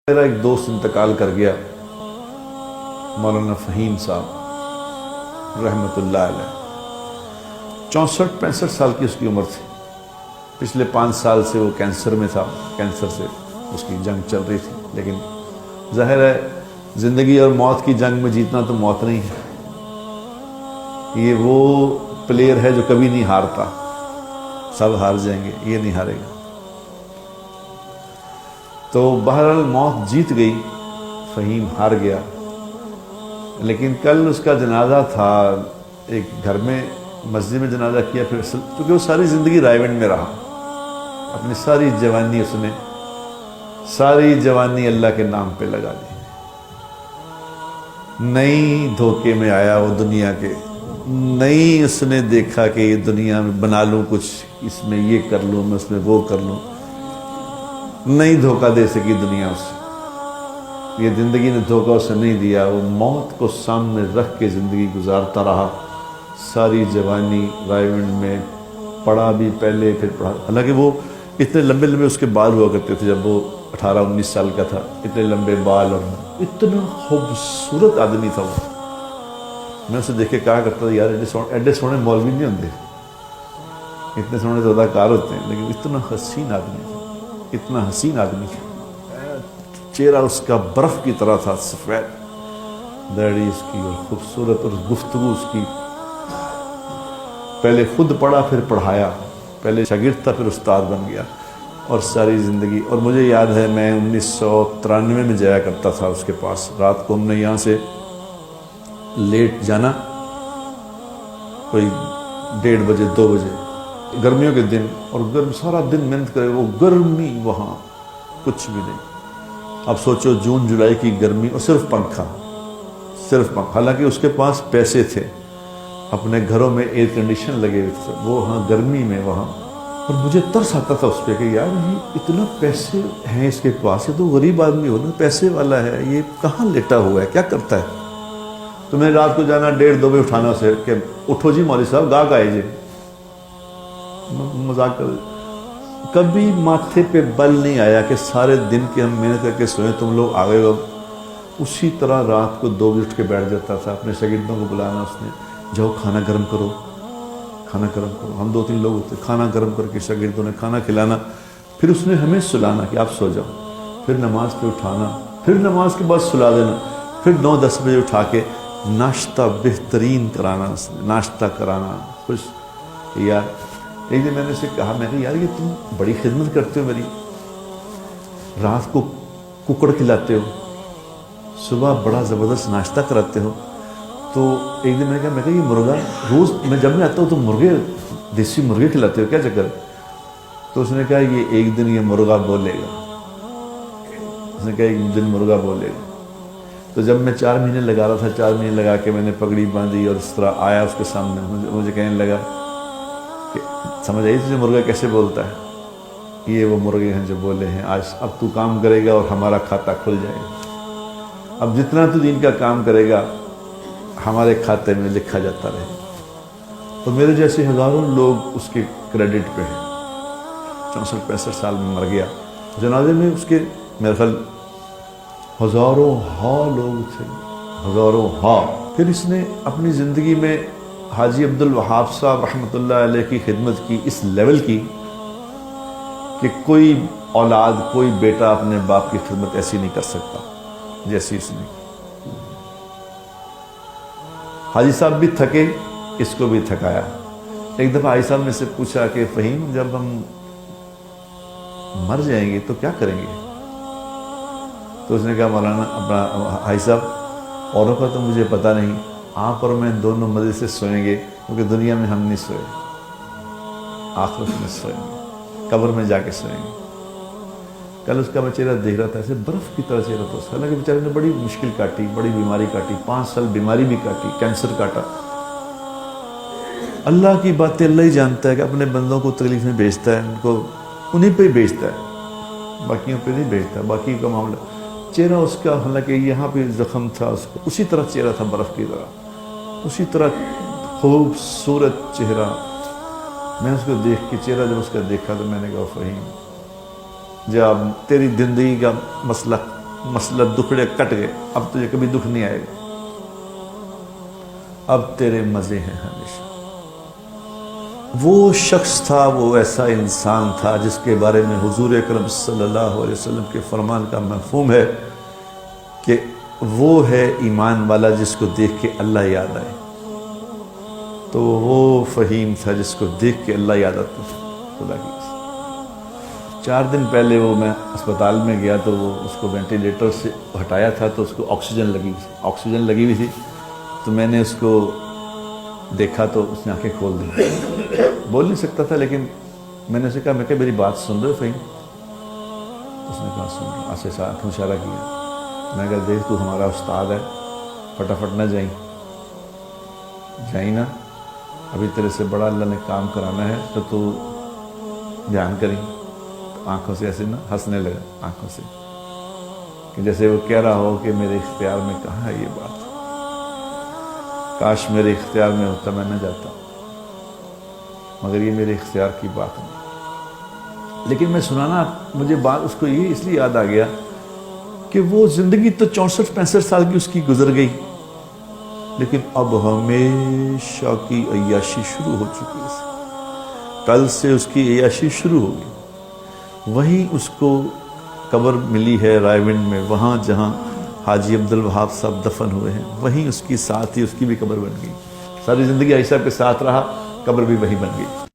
میرا ایک دوست انتقال کر گیا، مولانا فہیم صاحب رحمۃ اللہ علیہ۔ 64-65 سال کی اس کی عمر تھی۔ پچھلے 5 سال سے وہ کینسر میں تھا، کینسر سے اس کی جنگ چل رہی تھی، لیکن ظاہر ہے زندگی اور موت کی جنگ میں جیتنا تو موت نہیں ہے۔ یہ وہ پلیئر ہے جو کبھی نہیں ہارتا، سب ہار جائیں گے، یہ نہیں ہارے گا۔ تو بہرحال موت جیت گئی، فہیم ہار گیا۔ لیکن کل اس کا جنازہ تھا، ایک گھر میں مسجد میں جنازہ کیا، پھر کیونکہ وہ ساری زندگی رائے گنج میں رہا، اپنی ساری جوانی اس نے ساری جوانی اللہ کے نام پہ لگا دی۔ نہیں دھوکے میں آیا وہ دنیا کے، نہیں اس نے دیکھا کہ یہ دنیا میں بنا لوں کچھ، اس میں یہ کر لوں، میں اس میں وہ کر لوں، نہیں دھوکہ دے سکی دنیا اسے، یہ زندگی نے دھوکہ اسے نہیں دیا۔ وہ موت کو سامنے رکھ کے زندگی گزارتا رہا، ساری جوانی رائے گنج میں پڑھا بھی پہلے، پھر پڑھا۔ حالانکہ وہ اتنے لمبے لمبے اس کے بال ہوا کرتے تھے، جب وہ 18-19 سال کا تھا، اتنے لمبے بال، اور اتنا خوبصورت آدمی تھا وہ۔ میں اسے دیکھ کے کہا کرتا تھا، یار ایڈے سونے مولوی نہیں ہوتے، اتنے سونے تو اداکار ہوتے ہیں، لیکن اتنا حسین آدمی تھا، اتنا حسین آدمی تھا۔ چہرہ اس کا برف کی طرح تھا، سفید داڑھی اس کی، اور خوبصورت، اور گفتگو اس کی۔ پہلے خود پڑھا پھر پڑھایا، پہلے شاگرد تھا پھر استاد بن گیا، اور ساری زندگی۔ اور مجھے یاد ہے میں 1993 میں جایا کرتا تھا اس کے پاس۔ رات کو ہم نے یہاں سے لیٹ جانا، کوئی 1:30 بجے 2 بجے، گرمیوں کے دن، اور سارا دن محنت کرے، وہ گرمی وہاں کچھ بھی نہیں۔ اب سوچو جون جولائی کی گرمی، اور صرف پنکھا، صرف پنکھا۔ حالانکہ اس کے پاس پیسے تھے، اپنے گھروں میں ایئر کنڈیشن لگے ہوئے تھے، وہ ہاں گرمی میں وہاں۔ اور مجھے ترس آتا تھا اس پہ کہ یار یہ اتنا پیسے ہیں اس کے پاس، یہ تو غریب آدمی ہونا، پیسے والا ہے، یہ کہاں لیٹا ہوا ہے، کیا کرتا ہے؟ تو میں رات کو جانا 1:30-2 بجے اٹھانا اسے کہ اٹھو جی مولوی صاحب، گاہک آئے جی، مذاق کر۔ کبھی ماتھے پہ بل نہیں آیا کہ سارے دن کی ہم محنت کر کے سوئیں، تم لوگ آ گئے ہو۔ اسی طرح رات کو 2 بجے اٹھ کے بیٹھ جاتا تھا، اپنے شاگردوں کو بلانا اس نے، جاؤ کھانا گرم کرو، کھانا گرم کرو۔ ہم 2-3 لوگ ہوتے، کھانا گرم کر کے شاگردوں نے کھانا کھلانا، پھر اس نے ہمیں سلانا کہ آپ سو جاؤ، پھر نماز پہ اٹھانا، پھر نماز کے بعد سلا دینا، پھر 9-10 بجے اٹھا کے ناشتہ بہترین کرانا، اس نے ناشتہ کرانا خوش۔ یار ایک دن میں نے اسے کہا، میں نے یار یہ تم بڑی خدمت کرتے ہو میری، رات کو ککڑ کھلاتے ہو، صبح بڑا زبردست ناشتہ کراتے ہو۔ تو ایک دن میں نے کہا یہ مرغا روز میں جب میں آتا ہوں تو مرغے، دیسی مرغے کھلاتے ہو، کیا چکر ہے؟ تو اس نے کہا یہ ایک دن یہ مرغا بولے گا، اس نے کہا ایک دن مرغا بولے گا۔ تو جب میں 4 مہینے لگا رہا تھا، 4 مہینے لگا کے میں نے پگڑی باندھی اور اس طرح آیا اس کے سامنے، مجھے کہنے لگا کہ سمجھ آئی تجھے مرغا کیسے بولتا ہے؟ یہ وہ مرغے ہیں جو بولے ہیں آج اب تو کام کرے گا اور ہمارا کھاتا کھل جائے گا، اب جتنا تو دین کا کام کرے گا ہمارے کھاتے میں لکھا جاتا رہے۔ تو میرے جیسے ہزاروں لوگ اس کے کریڈٹ پہ ہیں۔ 64-65 سال میں مر گیا۔ جنازے میں اس کے میرے خیال ہزاروں لوگ تھے، ہزاروں پھر اس نے اپنی زندگی میں حاجی عبدالوہاب صاحب رحمۃ اللہ علیہ کی خدمت کی، اس لیول کی کہ کوئی اولاد، کوئی بیٹا اپنے باپ کی خدمت ایسی نہیں کر سکتا جیسی اس نے۔ حاجی صاحب بھی تھکے، اس کو بھی تھکایا۔ ایک دفعہ حاجی صاحب نے سے پوچھا کہ فہیم جب ہم مر جائیں گے تو کیا کریں گے؟ تو اس نے کہا مولانا اپنا حاجی صاحب اوروں کا تو مجھے پتہ نہیں، آپ اور میں دونوں مزے سے سوئیں گے، کیونکہ دنیا میں ہم نہیں سوئے، آخرت میں سوئیں گے، قبر میں جا کے سوئیں گے۔ کل اس کا میں چہرہ دیکھ رہا تھا، ایسے برف کی طرح چہرہ تھا، حالانکہ بیچارے نے بڑی مشکل کاٹی، بڑی بیماری کاٹی، 5 سال بیماری بھی کاٹی، کینسر کاٹا۔ اللہ کی باتیں اللہ ہی جانتا ہے کہ اپنے بندوں کو تکلیف میں بھیجتا ہے، ان کو انہیں پہ ہی بھیجتا ہے، باقیوں پہ نہیں بھیجتا، باقی کا معاملہ۔ چہرہ اس کا حالانکہ یہاں پہ زخم تھا، اس کا اسی طرح چہرہ تھا، برف کی طرح، اسی طرح خوبصورت چہرہ۔ میں اس کو دیکھ کے چہرہ جب اس کا دیکھا تو میں نے کہا فہیم جب تیری زندگی کا مسئلہ مسئلہ دکھڑے کٹ گئے، اب تجھے کبھی دکھ نہیں آئے گا، اب تیرے مزے ہیں ہمیشہ۔ وہ شخص تھا، وہ ایسا انسان تھا جس کے بارے میں حضور اکرم صلی اللہ علیہ وسلم کے فرمان کا مفہوم ہے کہ وہ ہے ایمان والا جس کو دیکھ کے اللہ یاد آئے۔ تو وہ فہیم تھا جس کو دیکھ کے اللہ یاد آتا تھا خدا کی۔ 4 دن پہلے وہ میں اسپتال میں گیا تو وہ اس کو وینٹیلیٹر سے ہٹایا تھا تو اس کو آکسیجن لگی ہوئی تھی، تو میں نے اس کو دیکھا تو اس نے آنکھیں کھول دی، بول نہیں سکتا تھا، لیکن میں نے اسے کہا، میں کہ میری بات سن رہے ہو فہیم؟ اس نے کہا سن رہا، ایسے آنکھوں اشارہ کیا۔ میں کہا دیکھ تو ہمارا استاد ہے، فٹافٹ نہ جائیں نا، ابھی تیرے سے بڑا اللہ نے کام کرانا ہے تو دھیان کریں۔ آنکھوں سے ایسے نا ہنسنے لگا، آنکھوں سے، کہ جیسے وہ کہہ رہا ہو کہ میرے اختیار میں کہاں ہے یہ بات، کاش میرے اختیار میں ہوتا میں نہ جاتا، مگر یہ میرے اختیار کی بات نہیں۔ لیکن میں سنانا مجھے بات اس کو یہ اس لیے یاد آ گیا کہ وہ زندگی تو 64-65 سال کی اس کی گزر گئی، لیکن اب ہمیشہ کی عیاشی شروع ہو چکی ہے۔ کل سے اس کی عیاشی شروع ہوگی۔ وہیں اس کو قبر ملی ہے رائے ونڈ میں، وہاں جہاں حاجی عبدالوہاب صاحب دفن ہوئے ہیں، وہیں اس کی ساتھ ہی اس کی بھی قبر بن گئی۔ ساری زندگی حاجی صاحب کے ساتھ رہا، قبر بھی وہیں بن گئی۔